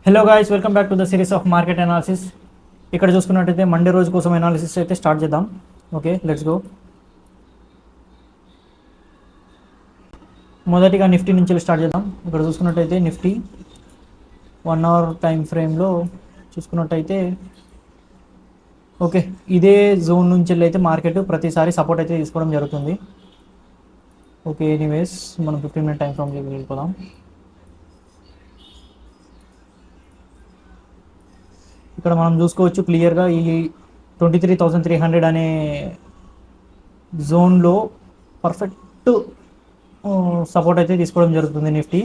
Hello guys, welcome back to the series of market analysis. ఇక్కడ చూసుకున్నట్టయితే Monday రోజు కోసం అనాలిసిస్ అయితే స్టార్ట్ చేద్దాం. Okay, let's go. మొదటిగా నిఫ్టీ నుంచి స్టార్ట్ చేద్దాం. ఇక్కడ చూసుకున్నట్టయితే నిఫ్టీ 1 అవర్ టైం ఫ్రేమ్లో చూసుకున్నట్టయితే ఓకే, ఇదే జోన్ నుంచి అయితే మార్కెట్ ప్రతిసారి సపోర్ట్ అయితే తీసుకోవడం జరుగుతుంది. ఓకే, ఎనీవేస్ మనం 15 మినిట్ టైం ఫ్రేమ్లోకి వెళ్ళిపోదాం. ఇక్కడ మనం చూసుకోవచ్చు క్లియర్గా ఈ 23,300 అనే జోన్లో పర్ఫెక్ట్ సపోర్ట్ అయితే తీసుకోవడం జరుగుతుంది నిఫ్టీ.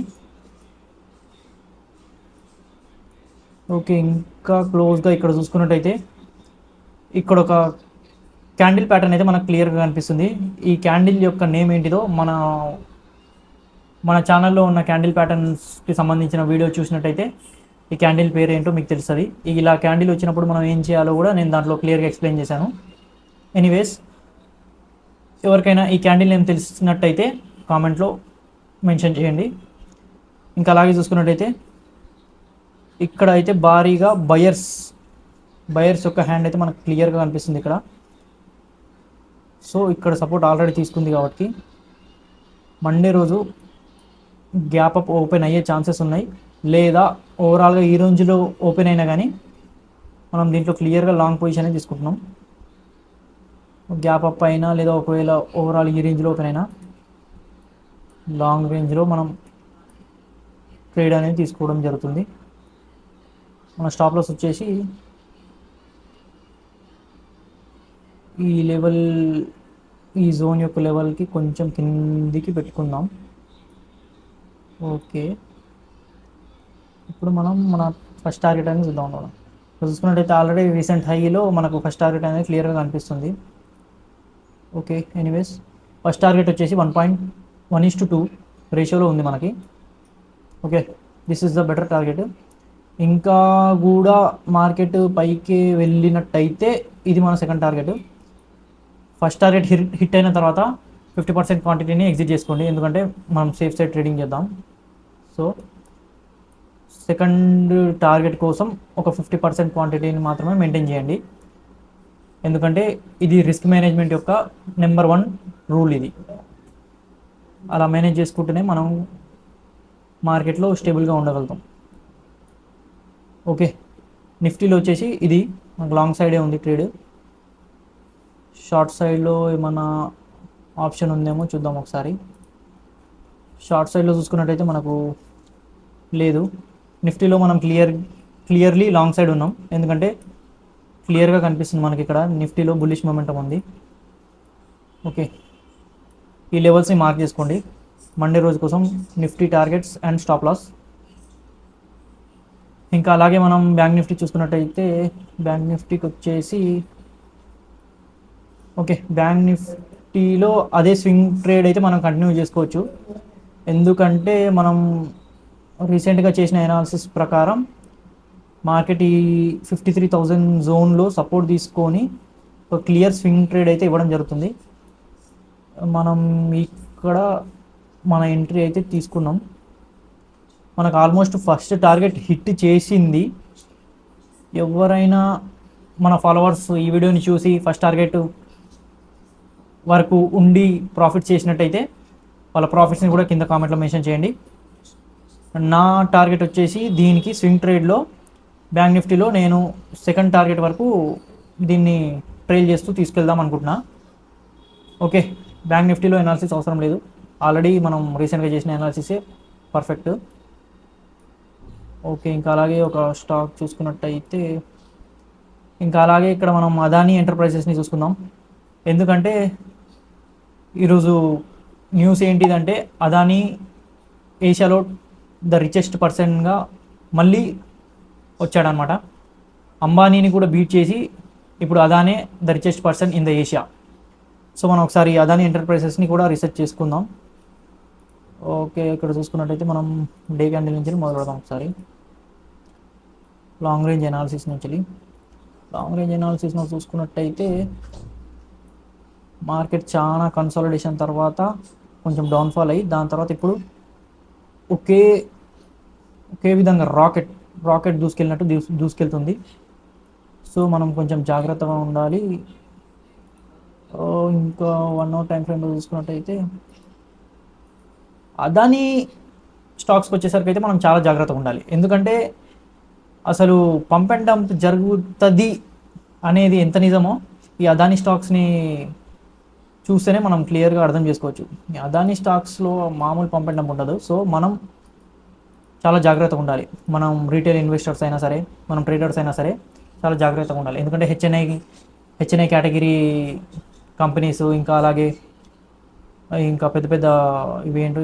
ఓకే, ఇంకా క్లోజ్గా ఇక్కడ చూసుకున్నట్టయితే ఇక్కడ ఒక క్యాండిల్ ప్యాటర్న్ అయితే మనకు క్లియర్గా కనిపిస్తుంది. ఈ క్యాండిల్ యొక్క నేమ్ ఏంటిదో మన ఛానల్లో ఉన్న క్యాండిల్ ప్యాటర్న్స్కి సంబంధించిన వీడియో చూసినట్టయితే ఈ క్యాండిల్ పేరు ఏంటో మీకు తెలుస్తుంది. ఇలా క్యాండిల్ వచ్చినప్పుడు మనం ఏం చేయాలో కూడా నేను దాంట్లో క్లియర్గా ఎక్స్ప్లెయిన్ చేశాను. ఎనీవేస్, ఎవరికైనా ఈ క్యాండిల్ నేమ్ తెలిసినట్టయితే కామెంట్లో మెన్షన్ చేయండి. ఇంకా అలాగే చూసుకున్నట్టయితే ఇక్కడ అయితే భారీగా బయర్స్ యొక్క హ్యాండ్ అయితే మనకు క్లియర్గా కనిపిస్తుంది ఇక్కడ. సో ఇక్కడ సపోర్ట్ ఆల్రెడీ తీసుకుంది కాబట్టి మండే రోజు గ్యాప్ అప్ ఓపెన్ అయ్యే ఛాన్సెస్ ఉన్నాయి. లేదా ఓవరాల్గా ఈ రేంజ్లో ఓపెన్ అయినా కానీ మనం దీంట్లో క్లియర్గా లాంగ్ పొజిషన్ తీసుకుంటున్నాం. గ్యాప్ అప్ అయినా లేదా ఒకవేళ ఓవరాల్ ఈ రేంజ్లో ఓపెన్ అయినా లాంగ్ రేంజ్లో మనం ట్రేడ్ అనేది తీసుకోవడం జరుగుతుంది. మన స్టాప్ లాస్ వచ్చేసి ఈ జోన్ యొక్క లెవెల్కి కొంచెం కిందికి పెట్టుకుందాం. ఓకే, ఇప్పుడు మనం మన ఫస్ట్ టార్గెట్ అనేది చూద్దాం. చూసుకున్నట్టయితే ఆల్రెడీ రీసెంట్ హైలో మనకు ఫస్ట్ టార్గెట్ అనేది క్లియర్గా కనిపిస్తుంది. ఓకే, ఎనీవేస్ ఫస్ట్ టార్గెట్ వచ్చేసి 1.1:2 రేషియోలో ఉంది మనకి. Okay, this is the better target. ఇంకా కూడా మార్కెట్ పైకి వెళ్ళినట్టయితే ఇది మన second target. First target hit అయిన తర్వాత 50% క్వాంటిటీని ఎగ్జిట్ చేసుకోండి, ఎందుకంటే మనం సేఫ్ సైడ్ ట్రేడింగ్ చేద్దాం. సో సెకండ్ టార్గెట్ కోసం ఒక 50% క్వాంటిటీని మాత్రమే మెయింటైన్ చేయండి, ఎందుకంటే ఇది రిస్క్ మేనేజ్మెంట్ యొక్క నెంబర్ 1 రూల్. ఇది అలా మేనేజ్ చేసుకుంటేనే మనం మార్కెట్లో స్టేబుల్గా ఉండగలుగుతాం. ఓకే, నిఫ్టీలో వచ్చేసి ఇది మనకు లాంగ్ సైడే ఉంది ట్రేడ్. షార్ట్ సైడ్లో ఏమన్నా ఆప్షన్ ఉందేమో చూద్దాం ఒకసారి. షార్ట్ సైడ్లో చూసుకున్నట్టయితే మనకు లేదు. నిఫ్టీలో మనం క్లియర్లీ లాంగ్ సైడ్ ఉన్నాం, ఎందుకంటే క్లియర్గా కనిపిస్తుంది మనకి ఇక్కడ నిఫ్టీలో బుల్లిష్ మొమెంటం ఉంది. ఓకే, ఈ లెవెల్స్ని మార్క్ చేసుకోండి మండే రోజు కోసం Nifty targets and stop loss. ఇంకా అలాగే మనం బ్యాంక్ నిఫ్టీ చూసుకున్నట్టయితే బ్యాంక్ నిఫ్టీకి వచ్చేసి ఓకే, బ్యాంక్ నిఫ్టీలో అదే స్వింగ్ ట్రేడ్ అయితే మనం కంటిన్యూ చేసుకోవచ్చు, ఎందుకంటే మనం రీసెంట్గా చేసిన అనాలిసిస్ ప్రకారం మార్కెట్ ఈ 53,000 జోన్లో సపోర్ట్ తీసుకొని ఒక క్లియర్ స్వింగ్ ట్రేడ్ అయితే ఇవ్వడం జరుగుతుంది. మనం ఇక్కడ మన ఎంట్రీ అయితే తీసుకున్నాం. మనకు ఆల్మోస్ట్ ఫస్ట్ టార్గెట్ హిట్ చేసింది. ఎవరైనా మన ఫాలోవర్స్ ఈ వీడియోని చూసి ఫస్ట్ టార్గెట్ వరకు ఉండి ప్రాఫిట్ చేసినట్టయితే వాళ్ళ ప్రాఫిట్స్ని కూడా కింద కామెంట్లో మెన్షన్ చేయండి. నా టార్గెట్ వచ్చేసి దీనికి స్వింగ్ ట్రేడ్లో బ్యాంక్ నిఫ్టీలో నేను సెకండ్ టార్గెట్ వరకు దీన్ని ట్రైల్ చేస్తూ తీసుకెళ్దాం అనుకుంటున్నా. ఓకే, బ్యాంక్ నిఫ్టీలో అనాలిసిస్ అవసరం లేదు, ఆల్రెడీ మనం రీసెంట్గా చేసిన అనాలిసిసే పర్ఫెక్ట్. ఓకే, ఇంకా అలాగే ఒక స్టాక్ చూసుకున్నట్టయితే ఇంకా అలాగే ఇక్కడ మనం అదానీ ఎంటర్ప్రైజెస్ని చూసుకుందాం, ఎందుకంటే ఈరోజు న్యూస్ ఏంటిదంటే అదానీ ఏషియాలో ద రిచెస్ట్ పర్సన్గా మళ్ళీ వచ్చాడనమాట. అంబానీని కూడా బీట్ చేసి ఇప్పుడు అదానే the richest person in the Asia. So మనం ఒకసారి అదానీ ఎంటర్ప్రైజెస్ని కూడా రీసెర్చ్ చేసుకుందాం. ఓకే, ఇక్కడ చూసుకున్నట్టయితే మనం డే క్యాండిల్ నుంచి మొదలు పెడదాం. ఒకసారి లాంగ్ రేంజ్ అనాలిసిస్ నుంచి చూసుకున్నట్టయితే మార్కెట్ చాలా కన్సాలిడేషన్ తర్వాత కొంచెం డౌన్ఫాల్ అయ్యి దాని తర్వాత ఇప్పుడు ఒకే విధంగా రాకెట్ దూసుకెళ్ళినట్టు దూసుకెళ్తుంది. సో మనం కొంచెం జాగ్రత్తగా ఉండాలి. ఇంకా 1 అవర్ టైం ఫ్రేమ్లో చూసుకున్నట్టయితే అదాని స్టాక్స్కి వచ్చేసరికి అయితే మనం చాలా జాగ్రత్తగా ఉండాలి. ఎందుకంటే అసలు పంప్ అండ్ డంప్ జరుగుతుంది అనేది ఎంత నిజమో ఈ అదాని స్టాక్స్ని చూస్తేనే మనం క్లియర్గా అర్థం చేసుకోవచ్చు. ఈ అదాని స్టాక్స్లో మామూలు పంప్ అండ్ డంప్ ఉండదు. సో మనం చాలా జాగ్రత్తగా ఉండాలి. మనం రీటైల్ ఇన్వెస్టర్స్ అయినా సరే, మనం ట్రేడర్స్ అయినా సరే చాలా జాగ్రత్తగా ఉండాలి. ఎందుకంటే హెచ్ఎన్ఐ కేటగిరీ కంపెనీస్, ఇంకా అలాగే ఇంకా పెద్ద పెద్ద ఇవేంటి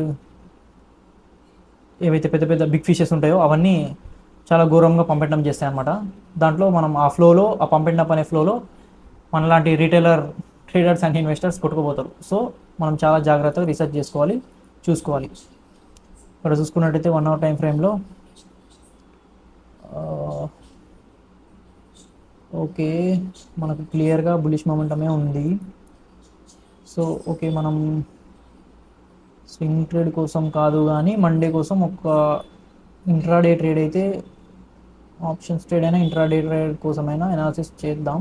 ఏవైతే పెద్ద పెద్ద బిగ్ ఫిషెస్ ఉంటాయో అవన్నీ చాలా ఘోరంగా పంపెట్టడం చేస్తాయి అన్నమాట. దాంట్లో మనం ఆ ఫ్లోలో, ఆ పంపెట్టడం అనే ఫ్లోలో మనలాంటి ట్రేడర్స్ అండ్ ఇన్వెస్టర్స్ కొట్టుకుపోతారు. సో మనం చాలా జాగ్రత్తగా రీసెర్చ్ చేసుకోవాలి, చూసుకోవాలి. ఇక్కడ చూసుకున్నట్టయితే 1 అవర్ టైం ఫ్రేమ్లో ఓకే మనకు క్లియర్గా బులిష్ మొమెంటమే ఉంది. సో ఓకే, మనం స్వింగ్ ట్రేడ్ కోసం కాదు కానీ మండే కోసం ఒక ఇంట్రాడే ట్రేడ్ అయితే, ఆప్షన్స్ ట్రేడ్ అయినా ఇంట్రాడే ట్రేడ్ కోసమైనా అనాలిసిస్ చేద్దాం.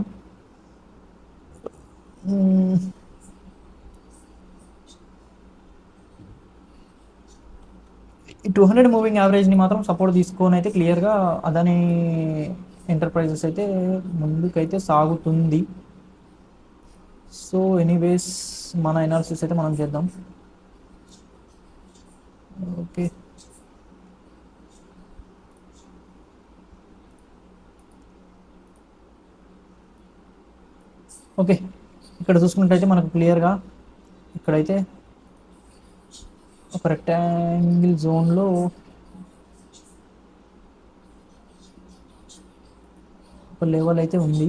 ఈ 200 మూవింగ్ యావరేజ్ని మాత్రం సపోర్ట్ తీసుకొని అయితే క్లియర్గా అదాని ఎంటర్ప్రైజెస్ అయితే ముందుకైతే సాగుతుంది. సో ఎనీవేస్ మన అనాలిసిస్ అయితే మనం చేద్దాం. ఓకే, ఓకే ఇక్కడ చూసుకున్నట్టయితే మనకు క్లియర్గా ఇక్కడైతే ఒక రెక్టాంగిల్ జోన్లో ఒక లెవెల్ అయితే ఉంది.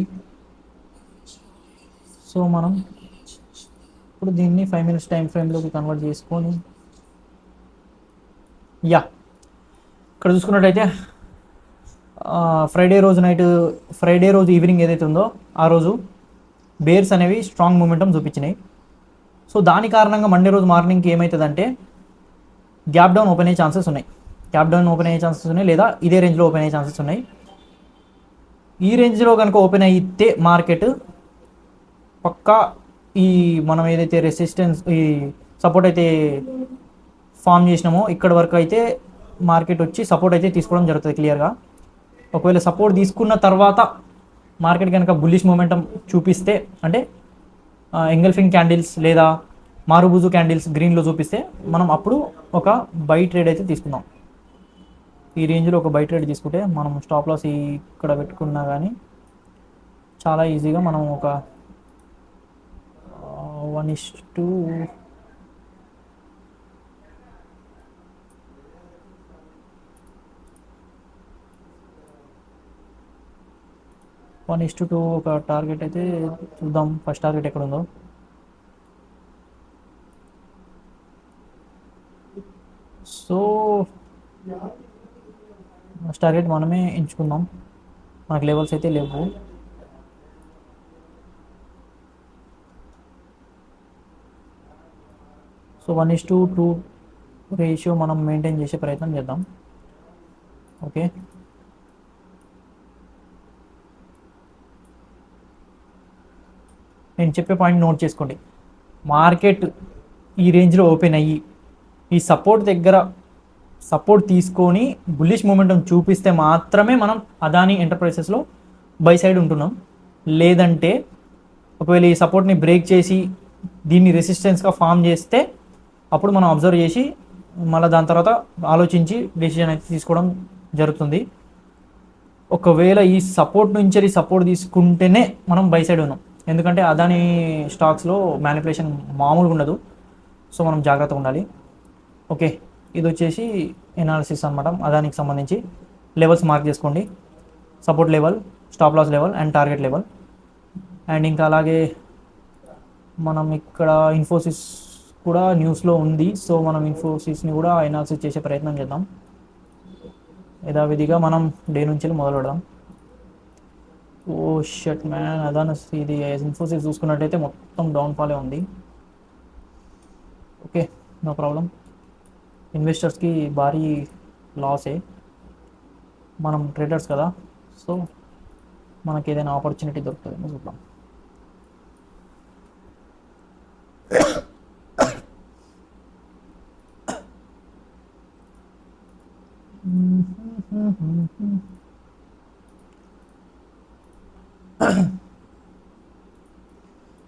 సో మనం ఇప్పుడు దీన్ని 5 minutes టైం ఫ్రేమ్లోకి కన్వర్ట్ చేసుకొని ఇక్కడ చూసుకున్నట్టయితే ఫ్రైడే రోజు ఈవినింగ్ ఏదైతే ఉందో ఆ రోజు బేర్స్ అనేవి స్ట్రాంగ్ మూమెంటం చూపించినాయి. సో దాని కారణంగా మండే రోజు మార్నింగ్కి ఏమవుతుందంటే గ్యాప్ డౌన్ ఓపెన్ అయ్యే ఛాన్సెస్ ఉన్నాయి, లేదా ఇదే రేంజ్లో ఓపెన్ అయ్యే ఛాన్సెస్ ఉన్నాయి. ఈ రేంజ్లో కనుక ఓపెన్ అయితే మార్కెట్ పక్కా ఈ మనం ఏదైతే ఈ సపోర్ట్ అయితే ఫామ్ చేసినామో ఇక్కడ వరకు అయితే మార్కెట్ వచ్చి సపోర్ట్ అయితే తీసుకోవడం జరుగుతుంది క్లియర్గా. ఒకవేళ సపోర్ట్ తీసుకున్న తర్వాత మార్కెట్ కనుక బుల్లిష్ మొమెంటం చూపిస్తే, అంటే ఎంగల్ఫింగ్ క్యాండిల్స్ లేదా మారుబుజు క్యాండిల్స్ గ్రీన్లో చూపిస్తే మనం అప్పుడు ఒక బై ట్రేడ్ అయితే తీసుకుందాం. ఈ రేంజ్లో ఒక బై ట్రేడ్ తీసుకుంటే మనం స్టాప్ లాస్ ఇక్కడ పెట్టుకున్నా కానీ చాలా ఈజీగా మనం ఒక 1:2 ఒక టార్గెట్ అయితే చూద్దాం. ఫస్ట్ టార్గెట్ ఎక్కడ ఉందో. సో ఫస్ట్ టార్గెట్ మనమే ఎంచుకుందాం, మనకు లెవెల్స్ అయితే లేవు. సో 1:2 రేషియో మనం మెయింటైన్ చేసే ప్రయత్నం చేద్దాం. ఓకే, నేను చెప్పే పాయింట్ నోట్ చేసుకోండి. మార్కెట్ ఈ రేంజ్లో ఓపెన్ అయ్యి ఈ సపోర్ట్ దగ్గర సపోర్ట్ తీసుకొని బుల్లిష్ మూమెంటం చూపిస్తే మాత్రమే మనం అదాని ఎంటర్ప్రైజెస్లో బై సైడ్ ఉంటున్నాం. లేదంటే ఒకవేళ ఈ సపోర్ట్ని బ్రేక్ చేసి దీన్ని రెసిస్టెన్స్గా ఫామ్ చేస్తే అప్పుడు మనం అబ్జర్వ్ చేసి మళ్ళీ దాని తర్వాత ఆలోచించి డెసిషన్ అయితే తీసుకోవడం జరుగుతుంది. ఒకవేళ ఈ సపోర్ట్ నుంచి సపోర్ట్ తీసుకుంటేనే మనం బై సైడ్ ఉన్నాం. ఎందుకంటే అదాని స్టాక్స్లో మ్యానిపులేషన్ మామూలుగా ఉండదు. సో మనం జాగ్రత్తగా ఉండాలి. ఓకే, ఇది వచ్చేసి ఎనాలిసిస్ అనమాట. అదానికి సంబంధించి లెవెల్స్ మార్క్ చేసుకోండి. Support level, stop loss level and target level. And ఇంకా అలాగే మనం ఇక్కడ ఇన్ఫోసిస్ కూడా న్యూస్లో ఉంది. సో మనం ఇన్ఫోసిస్ని కూడా ఎనాలిసిస్ చేసే ప్రయత్నం చేద్దాం. యథావిధిగా మనం డే నుంచి మొదలు పెడదాం. ఓ షట్ మ్యాన్, అదాని ఇది ఇన్ఫోసిస్ చూసుకున్నట్టయితే మొత్తం డౌన్ఫాలే ఉంది. Okay, no problem. ఇన్వెస్టర్స్కి భారీ లాసే. మనం ట్రేడర్స్ కదా, సో మనకి ఏదైనా ఆపర్చునిటీ దొరుకుతుంది చూద్దాం.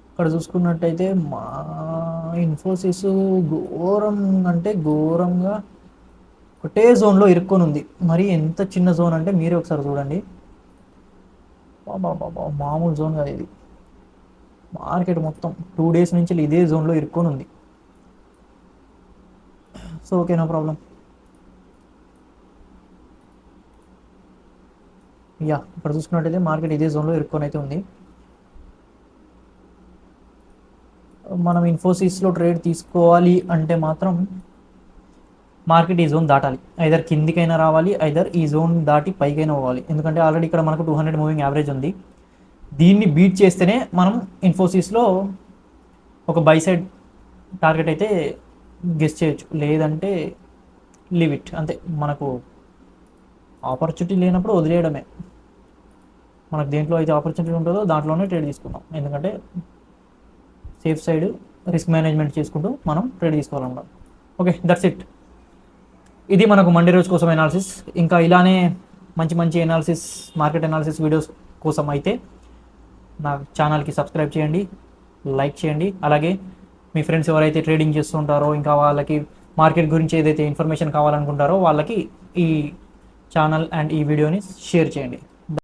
ఇక్కడ చూసుకున్నట్టయితే మా ఇన్ఫోసిస్ ఘోరం అంటే ఘోరంగా ఒకటే జోన్లో ఇరుక్కొని ఉంది. మరి ఎంత చిన్న జోన్ అంటే మీరే ఒకసారి చూడండి. బాబా మామూలు జోన్ కాదు ఇది. మార్కెట్ మొత్తం 2 days నుంచి ఇదే జోన్లో ఇరుక్కొని ఉంది. So okay, no problem. Yeah, ఇక్కడ చూసుకున్నట్టయితే మార్కెట్ ఇదే జోన్లో ఇరుక్కొని అయితే ఉంది. మనం ఇన్ఫోసిస్లో ట్రేడ్ తీసుకోవాలి అంటే మాత్రం మార్కెట్ ఈ జోన్ దాటాలి. ఐదర్ కిందికైనా రావాలి, ఐదర్ ఈ జోన్ దాటి పైకైనా పోవాలి. ఎందుకంటే ఆల్రెడీ ఇక్కడ మనకు 200 మూవింగ్ యావరేజ్ ఉంది. దీన్ని బీట్ చేస్తేనే మనం ఇన్ఫోసిస్లో ఒక బై సైడ్ టార్గెట్ అయితే గెస్ చేయొచ్చు, లేదంటే లీవ్ ఇట్ అంతే. మనకు ఆపర్చునిటీ లేనప్పుడు వదిలేయడమే. మనకు దేంట్లో అయితే ఆపర్చునిటీ ఉంటుందో దాంట్లోనే ట్రేడ్ తీసుకుందాం. ఎందుకంటే సేఫ్ సైడ్ రిస్క్ మేనేజ్మెంట్ చేసుకుంటూ మనం ట్రేడ్ తీసుకోవాలన్నమాట. Okay, that's it. ఇది మనకు మండే రోజు కోసం ఎనాలిసిస్. ఇంకా ఇలానే మంచి మంచి ఎనాలిసిస్, మార్కెట్ ఎనాలిసిస్ వీడియోస్ కోసం అయితే నా ఛానల్కి సబ్స్క్రైబ్ చేయండి, లైక్ చేయండి. అలాగే మీ ఫ్రెండ్స్ ఎవరైతే ట్రేడింగ్ చేస్తుంటారో, ఇంకా వాళ్ళకి మార్కెట్ గురించి ఏదైతే ఇన్ఫర్మేషన్ కావాలనుకుంటారో వాళ్ళకి ఈ ఛానల్ అండ్ ఈ వీడియోని షేర్ చేయండి.